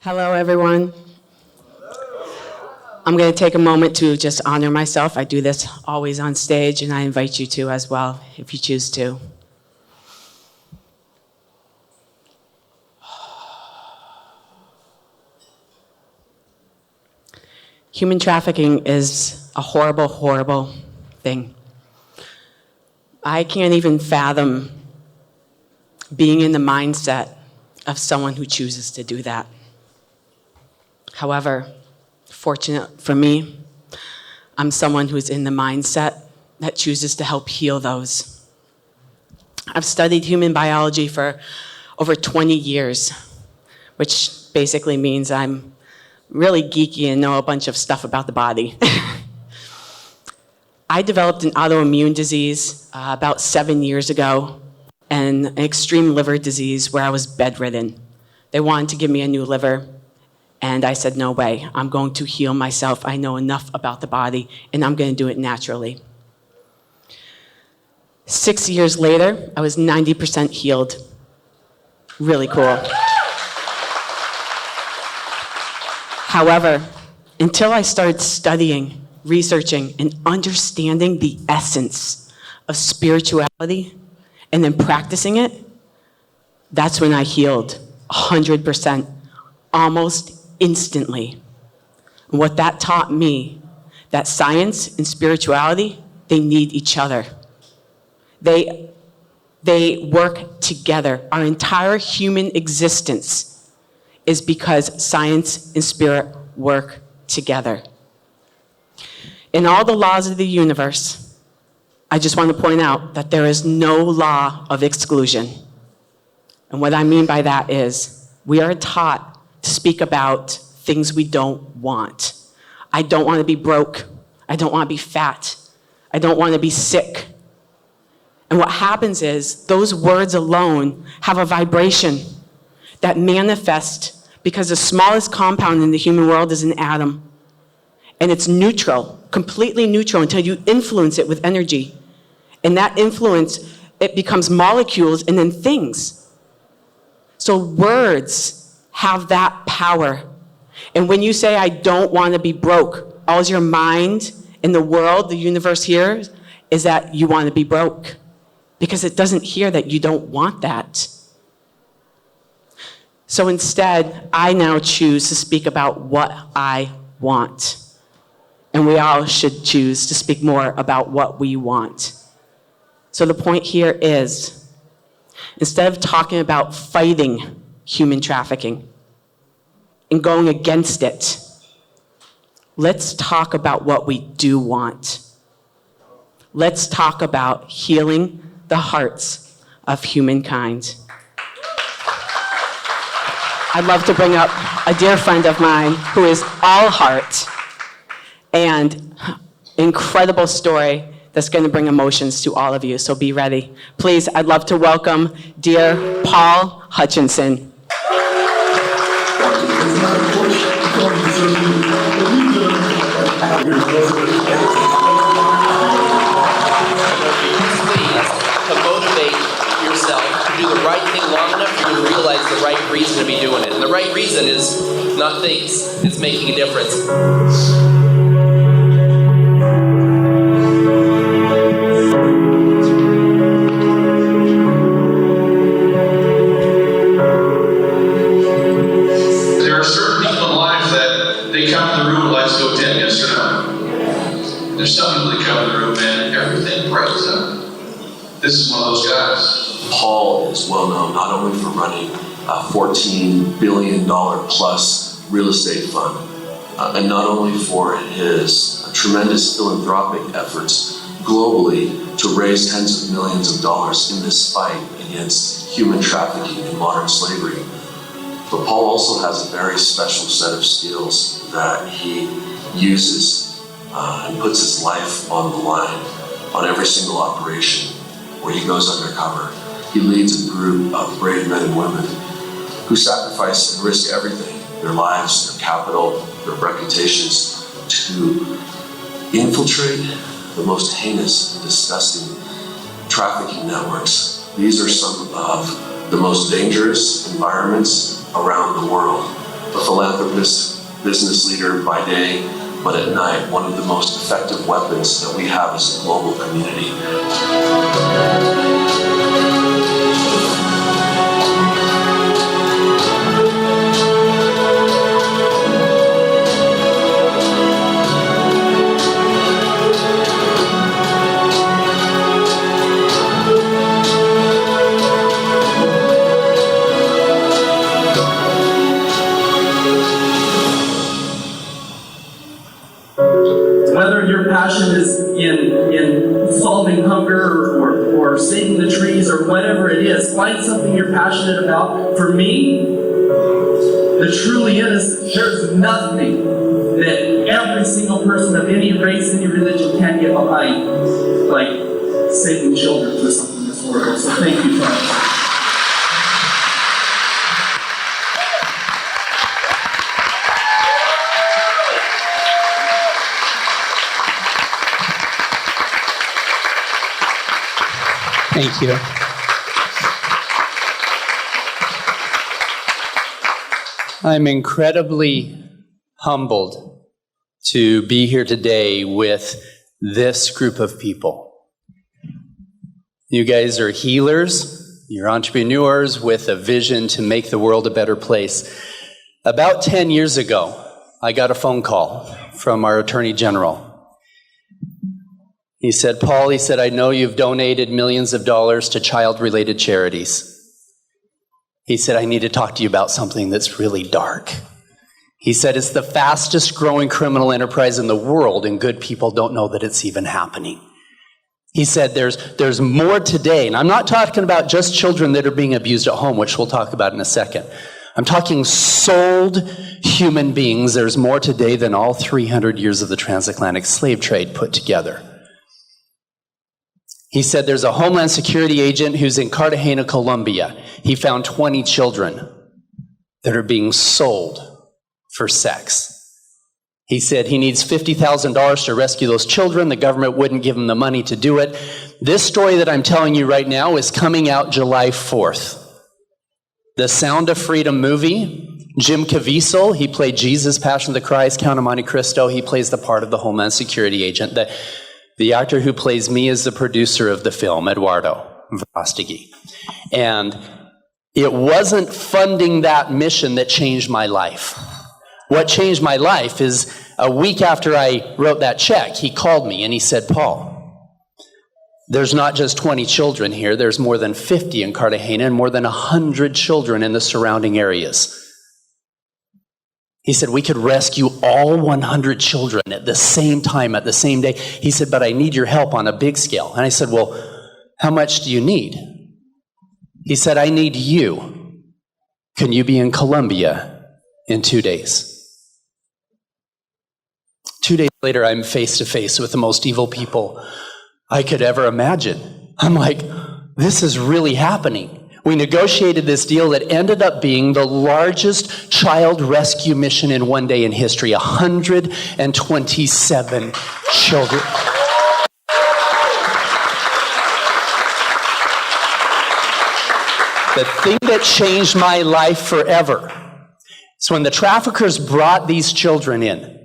Hello, everyone. I'm going to take a moment to just honor myself. I do this always on stage, and I invite you to as well, if you choose to. Human trafficking is a horrible, horrible thing. I can't even fathom being in the mindset of someone who chooses to do that. However, fortunate for me, I'm someone who's in the mindset that chooses to help heal those. I've studied human biology for over 20 years, which basically means I'm really geeky and know a bunch of stuff about the body. I developed an autoimmune disease about 7 years ago, and an extreme liver disease where I was bedridden. They wanted to give me a new liver. And I said, no way, I'm going to heal myself. I know enough about the body, and I'm going to do it naturally. 6 years later, I was 90% healed. Really cool. However, until I started studying, researching, and understanding the essence of spirituality, and then practicing it, that's when I healed 100%, almost instantly. And what that taught me, that science and spirituality, they need each other. They work together. Our entire human existence is because science and spirit work together. In all the laws of the universe, I just want to point out that there is no law of exclusion. And what I mean by that is we are taught to speak about things we don't want. I don't want to be broke. I don't want to be fat. I don't want to be sick. And what happens is those words alone have a vibration that manifests because the smallest compound in the human world is an atom. And it's neutral, completely neutral until you influence it with energy. And that influence, it becomes molecules and then things. So words have that power. And when you say, I don't want to be broke, all your mind in the world, the universe hears, is that you want to be broke. Because it doesn't hear that you don't want that. So instead, I now choose to speak about what I want. And we all should choose to speak more about what we want. So the point here is, instead of talking about fighting human trafficking and going against it, let's talk about what we do want. Let's talk about healing the hearts of humankind. I'd love to bring up a dear friend of mine who is all heart and incredible story that's going to bring emotions to all of you, so be ready. Please, I'd love to welcome dear Paul Hutchinson. To motivate yourself to do the right thing long enough for you to realize the right reason to be doing it. And the right reason is not things, it's making a difference. There are certain people in life that they come to the room and lights go dim, yes or no? There's some people that come to the room and everything brightens up. This is one of those guys. Paul is well known not only for running a $14 billion plus real estate fund, and not only for his tremendous philanthropic efforts globally to raise tens of millions of dollars in this fight against human trafficking and modern slavery, but Paul also has a very special set of skills that he uses and puts his life on the line on every single operation where he goes undercover. He leads a group of brave men and women who sacrifice and risk everything, their lives, their capital, their reputations, to infiltrate the most heinous, disgusting trafficking networks. These are some of the most dangerous environments around the world. a philanthropist, business leader by day, but at night, one of the most effective weapons that we have as a global community. Whether your passion is in solving hunger or saving the trees or whatever it is, find something you're passionate about. For me, the truly is there's nothing that every single person of any race, any religion can't get behind, like saving children for something in this world. So thank you, friends. Thank you. I'm incredibly humbled to be here today with this group of people. You guys are healers, you're entrepreneurs with a vision to make the world a better place. About 10 years ago, I got a phone call from our Attorney General. He said, Paul, he said, I know you've donated millions of dollars to child-related charities. He said, I need to talk to you about something that's really dark. He said, it's the fastest growing criminal enterprise in the world, and good people don't know that it's even happening. He said, there's more today, and I'm not talking about just children that are being abused at home, which we'll talk about in a second. I'm talking sold human beings. There's more today than all 300 years of the transatlantic slave trade put together. He said there's a Homeland Security agent who's in Cartagena, Colombia. He found 20 children that are being sold for sex. He said he needs $50,000 to rescue those children. The government wouldn't give him the money to do it. This story that I'm telling you right now is coming out July 4th. The Sound of Freedom movie, Jim Caviezel, he played Jesus, Passion of the Christ, Count of Monte Cristo. He plays the part of the Homeland Security agent. The actor who plays me is the producer of the film, Eduardo Verástegui. And it wasn't funding that mission that changed my life. What changed my life is a week after I wrote that check, he called me and he said, Paul, there's not just 20 children here, there's more than 50 in Cartagena and more than 100 children in the surrounding areas. He said, we could rescue all 100 children at the same time, at the same day. He said, but I need your help on a big scale. And I said, well, how much do you need? He said, I need you. Can you be in Colombia in 2 days? 2 days later, I'm face to face with the most evil people I could ever imagine. I'm like, this is really happening. We negotiated this deal that ended up being the largest child rescue mission in one day in history, 127 children. The thing that changed my life forever is when the traffickers brought these children in.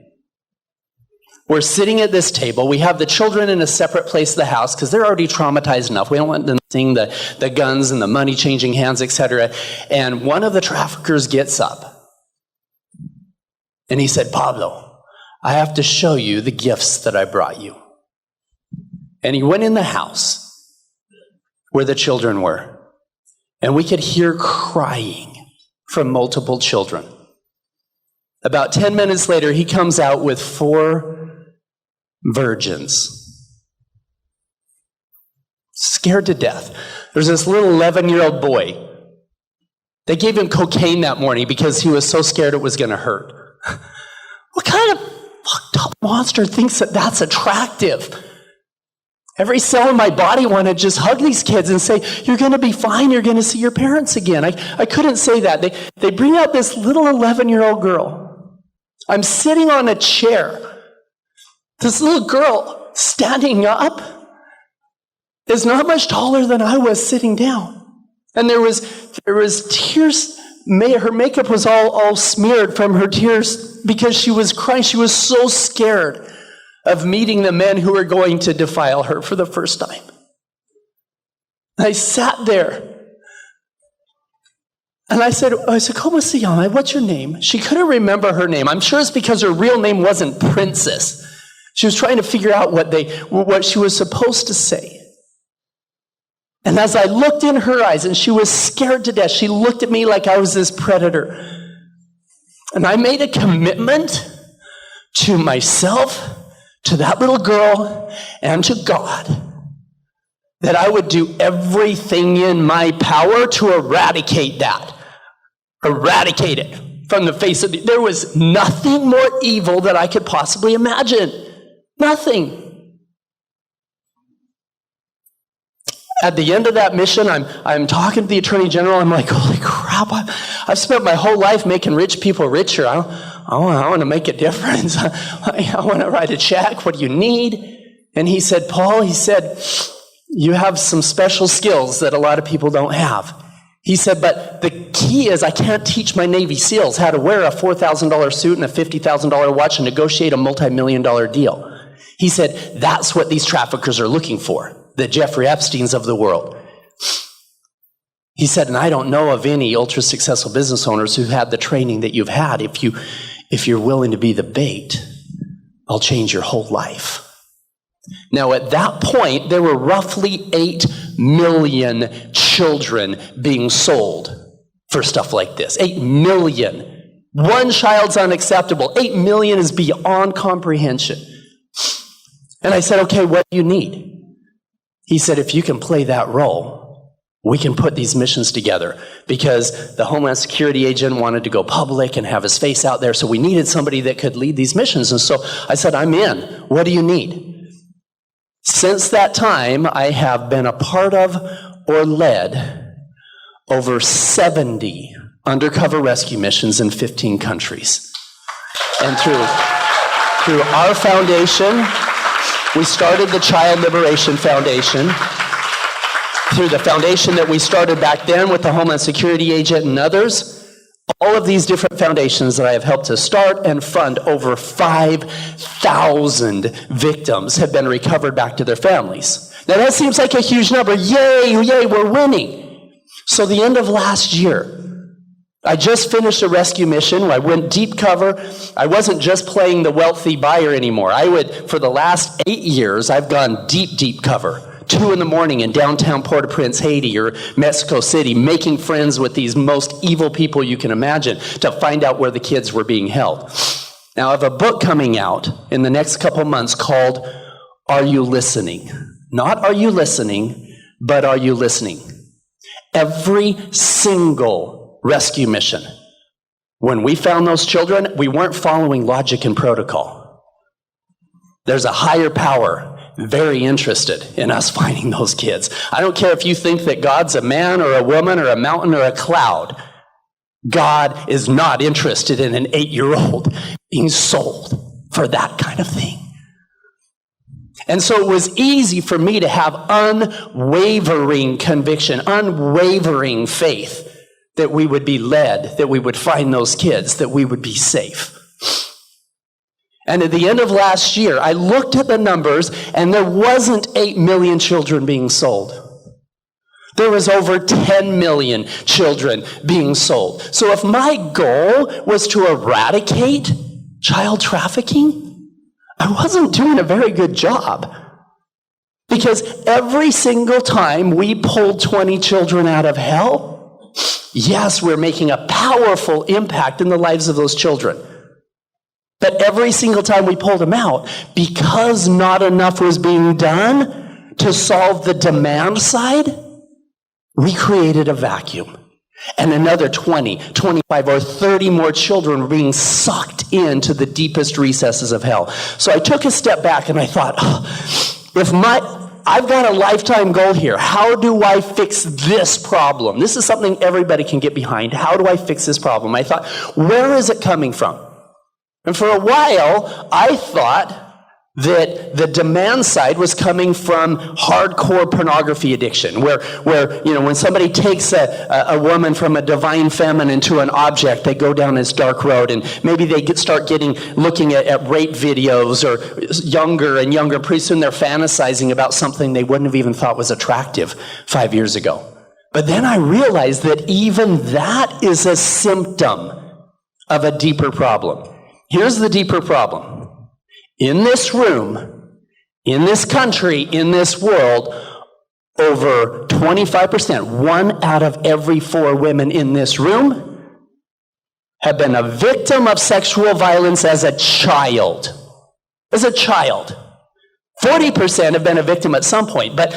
We're sitting at this table. We have the children in a separate place of the house because they're already traumatized enough. We don't want them seeing the guns and the money changing hands, etc. And one of the traffickers gets up and he said, Pablo, I have to show you the gifts that I brought you. And he went in the house where the children were. And we could hear crying from multiple children. About 10 minutes later, he comes out with 4 virgins. Scared to death. There's this little 11-year-old boy. They gave him cocaine that morning because he was so scared it was going to hurt. What kind of fucked up monster thinks that that's attractive? Every cell in my body wanted to just hug these kids and say, you're going to be fine, you're going to see your parents again. I couldn't say that. They bring out this little 11-year-old girl. I'm sitting on a chair. This little girl standing up is not much taller than I was sitting down. And there was tears her makeup was all smeared from her tears because she was crying. She was so scared of meeting the men who were going to defile her for the first time. I sat there and I said, "Como se llama? What's your name?" She couldn't remember her name. I'm sure it's because her real name wasn't Princess. She was trying to figure out what she was supposed to say. And as I looked in her eyes, and she was scared to death, she looked at me like I was this predator. And I made a commitment to myself, to that little girl, and to God, that I would do everything in my power to eradicate that. Eradicate it from the face of the... There was nothing more evil that I could possibly imagine. Nothing. At the end of that mission, I'm talking to the Attorney General. I'm like, holy crap, I've spent my whole life making rich people richer. I want to make a difference. I want to write a check. What do you need? And he said, Paul, you have some special skills that a lot of people don't have. He said, but the key is I can't teach my Navy SEALs how to wear a $4,000 suit and a $50,000 watch and negotiate a multi-million-dollar deal. He said, that's what these traffickers are looking for, the Jeffrey Epsteins of the world. He said, and I don't know of any ultra-successful business owners who had the training that you've had. If you're willing to be the bait, I'll change your whole life. Now, at that point, there were roughly 8 million children being sold for stuff like this. 8 million. One child's unacceptable. 8 million is beyond comprehension. And I said, okay, what do you need? He said, if you can play that role, we can put these missions together. Because the Homeland Security agent wanted to go public and have his face out there, so we needed somebody that could lead these missions. And so I said, I'm in. What do you need? Since that time, I have been a part of or led over 70 undercover rescue missions in 15 countries. And through our foundation, we started the Child Liberation Foundation. Through the foundation that we started back then with the Homeland Security agent and others, all of these different foundations that I have helped to start and fund, over 5,000 victims have been recovered back to their families. Now that seems like a huge number. Yay, we're winning. So the end of last year, I just finished a rescue mission. I went deep cover. I wasn't just playing the wealthy buyer anymore. For the last 8 years, I've gone deep cover. 2 in the morning in downtown Port-au-Prince, Haiti, or Mexico City, making friends with these most evil people you can imagine to find out where the kids were being held. Now, I have a book coming out in the next couple months called Are You Listening? Not Are You Listening, but Are You Listening? Every single rescue mission, when we found those children, we weren't following logic and protocol. There's a higher power very interested in us finding those kids. I don't care if you think that God's a man or a woman or a mountain or a cloud. God is not interested in an 8-year-old being sold for that kind of thing. And so it was easy for me to have unwavering conviction, unwavering faith that we would be led, that we would find those kids, that we would be safe. And at the end of last year, I looked at the numbers, and there wasn't 8 million children being sold. There was over 10 million children being sold. So if my goal was to eradicate child trafficking, I wasn't doing a very good job. Because every single time we pulled 20 children out of hell, yes, we're making a powerful impact in the lives of those children. But every single time we pulled them out, because not enough was being done to solve the demand side, we created a vacuum. And another 20, 25, or 30 more children were being sucked into the deepest recesses of hell. So I took a step back and I thought, I've got a lifetime goal here. How do I fix this problem? This is something everybody can get behind. How do I fix this problem? I thought, where is it coming from? And for a while, I thought that the demand side was coming from hardcore pornography addiction, where when somebody takes a woman from a divine feminine to an object, they go down this dark road, and maybe they start looking at rape videos, or younger and younger. Pretty soon they're fantasizing about something they wouldn't have even thought was attractive 5 years ago. But then I realized that even that is a symptom of a deeper problem. Here's the deeper problem. In this room, in this country, in this world, over 25%, 1 out of every 4 women in this room have been a victim of sexual violence as a child. As a child. 40% have been a victim at some point, but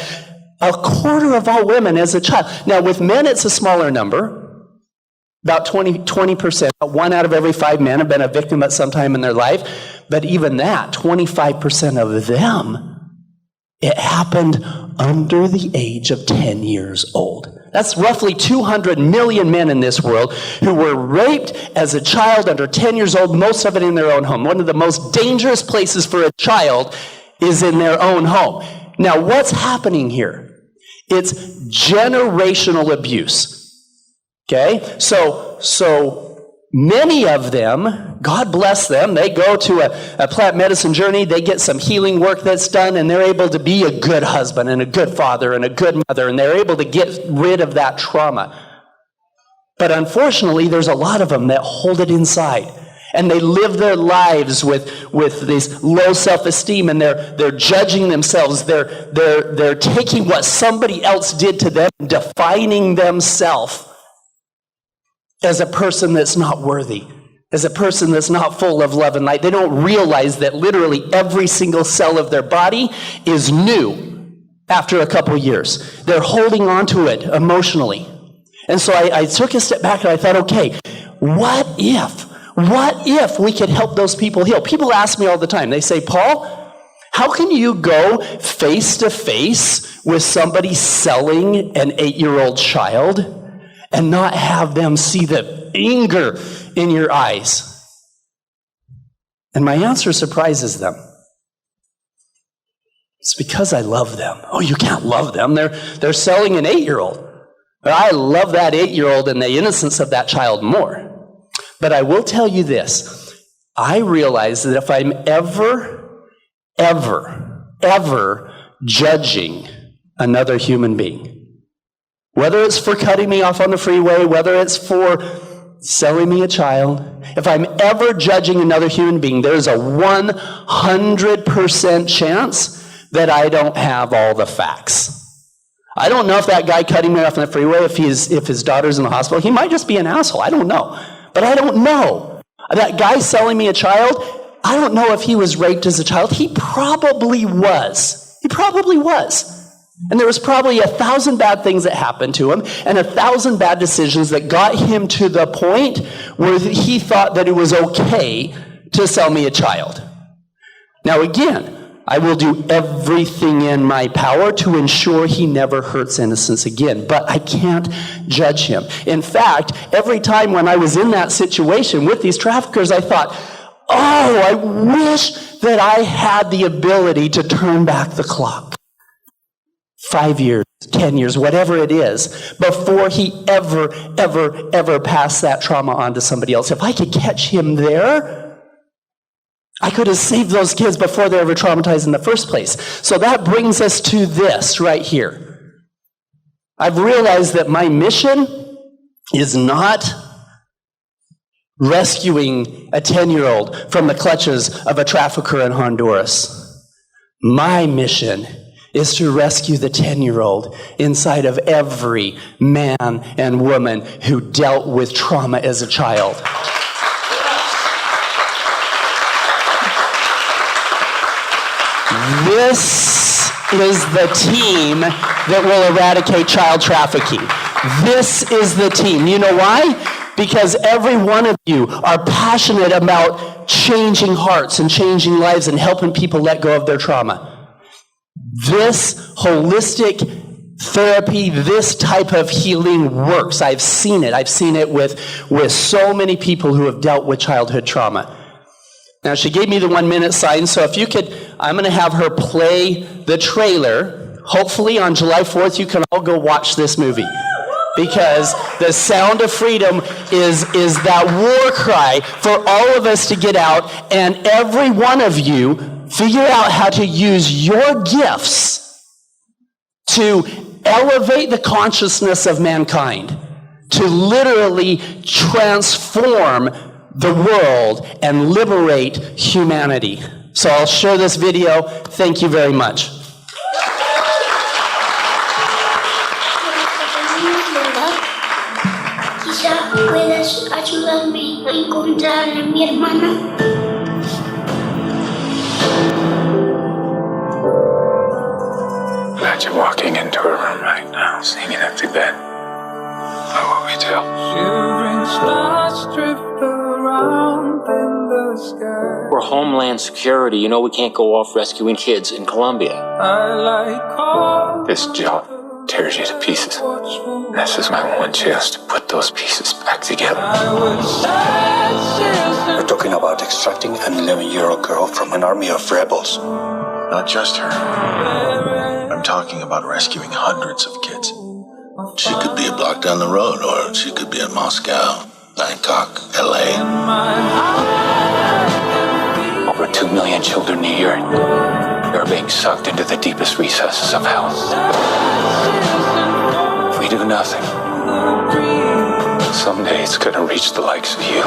a quarter of all women as a child. Now, with men, it's a smaller number. About 20%, 1 out of every 5 men have been a victim at some time in their life. But even that, 25% of them, it happened under the age of 10 years old. That's roughly 200 million men in this world who were raped as a child under 10 years old, most of it in their own home. One of the most dangerous places for a child is in their own home. Now, what's happening here? It's generational abuse. Okay, so many of them, God bless them, they go to a plant medicine journey, they get some healing work that's done, and they're able to be a good husband and a good father and a good mother, and they're able to get rid of that trauma. But unfortunately, there's a lot of them that hold it inside, and they live their lives with this low self-esteem, and they're judging themselves. They're taking what somebody else did to them, defining themselves as a person that's not worthy, as a person that's not full of love and light. They don't realize that literally every single cell of their body is new after a couple years. They're holding on to it emotionally. And so I took a step back and I thought, okay, what if we could help those people heal? People ask me all the time, they say, Paul, how can you go face to face with somebody selling an 8-year-old child and not have them see the anger in your eyes? And my answer surprises them. It's because I love them. Oh, you can't love them. They're selling an 8-year-old. But I love that 8-year-old and the innocence of that child more. But I will tell you this. I realize that if I'm ever judging another human being, whether it's for cutting me off on the freeway, whether it's for selling me a child, if I'm ever judging another human being, there's a 100% chance that I don't have all the facts. I don't know if that guy cutting me off on the freeway, if his daughter's in the hospital, he might just be an asshole. I don't know. But I don't know. That guy selling me a child, I don't know if he was raped as a child. He probably was. And there was probably 1,000 bad things that happened to him and 1,000 bad decisions that got him to the point where he thought that it was okay to sell me a child. Now again, I will do everything in my power to ensure he never hurts innocence again, but I can't judge him. In fact, every time when I was in that situation with these traffickers, I thought, oh, I wish that I had the ability to turn back the clock. 5 years, 10 years, whatever it is, before he ever passed that trauma on to somebody else. If I could catch him there, I could have saved those kids before they were traumatized in the first place. So that brings us to this right here. I've realized that my mission is not rescuing a 10-year-old from the clutches of a trafficker in Honduras. My mission is to rescue the 10-year-old inside of every man and woman who dealt with trauma as a child. This is the team that will eradicate child trafficking. This is the team. You know why? Because every one of you are passionate about changing hearts and changing lives and helping people let go of their trauma. This holistic therapy, this type of healing works. I've seen it. I've seen it with so many people who have dealt with childhood trauma. Now, she gave me the 1 minute sign, so if you could, I'm going to have her play the trailer. Hopefully on July 4th, you can all go watch this movie. Because the sound of freedom is that war cry for all of us to get out, and every one of you figure out how to use your gifts to elevate the consciousness of mankind, to literally transform the world and liberate humanity. So I'll share this video. Thank you very much. Quizá puedas ayudarme a encontrar a mi hermana. Imagine walking into a room right now, seeing an empty bed. What will we do? Shivering stars drift around in the sky. We're Homeland Security. You know we can't go off rescuing kids in Colombia. I like all This job tears you to pieces. This is my one chance to put those pieces back together. We're talking about extracting an 11-year-old girl from an army of rebels. Not just her. I'm talking about rescuing hundreds of kids. She could be a block down the road, or she could be in Moscow, Bangkok, LA. Over 2 million children a year are being sucked into the deepest recesses of hell. If we do nothing, someday it's gonna reach the likes of you.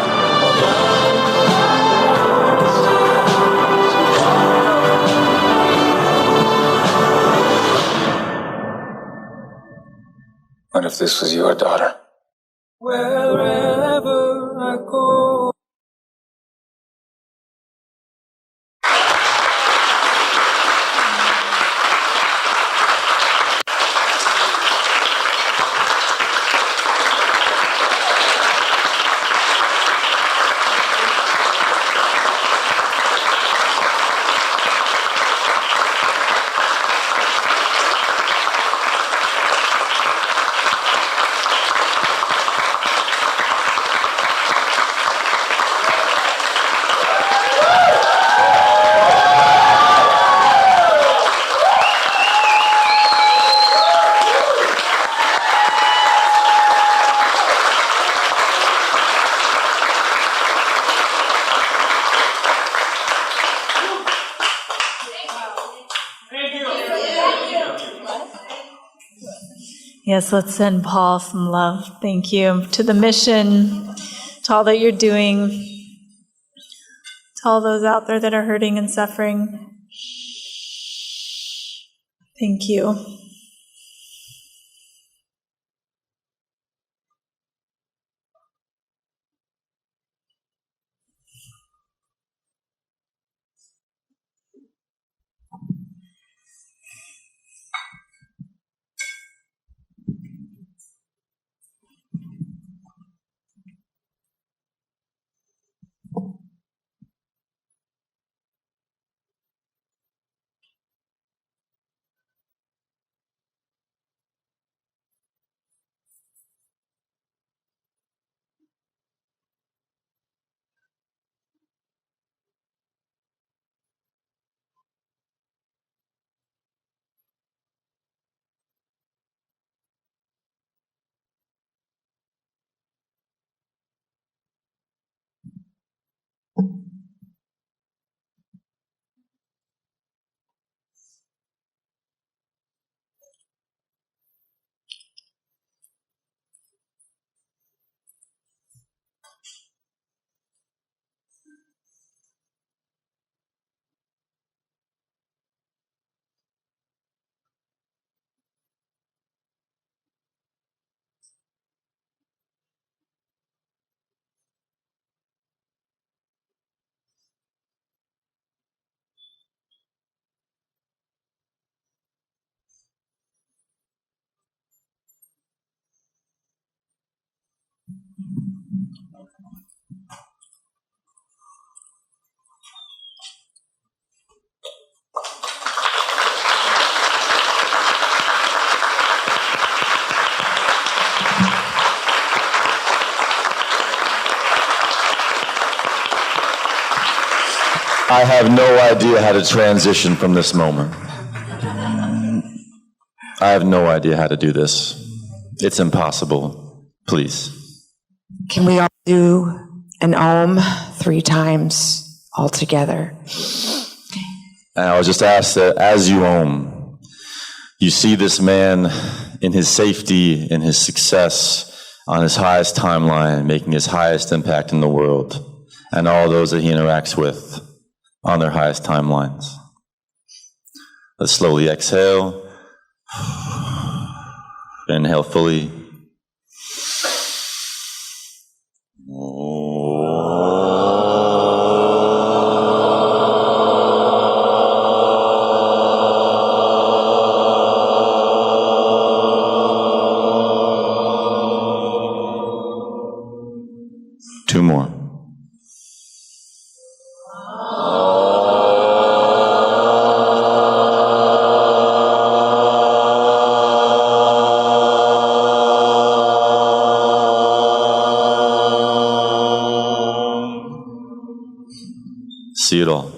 What if this was your daughter? wherever I go. Yes, let's send Paul some love. Thank you to the mission, to all that you're doing, to all those out there that are hurting and suffering. Thank you. I have no idea how to transition from this moment. I have no idea how to do this. It's impossible. Please. Can we all do an Om 3 times all together? And I would just ask that as you Om, you see this man in his safety, in his success, on his highest timeline, making his highest impact in the world, and all those that he interacts with on their highest timelines. Let's slowly exhale. Inhale fully. Two more. See it all.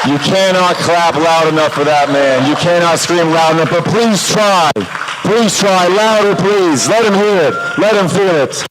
You cannot clap loud enough for that man. You cannot scream loud enough, but please try. Please try louder, please. Let him hear it. Let him feel it.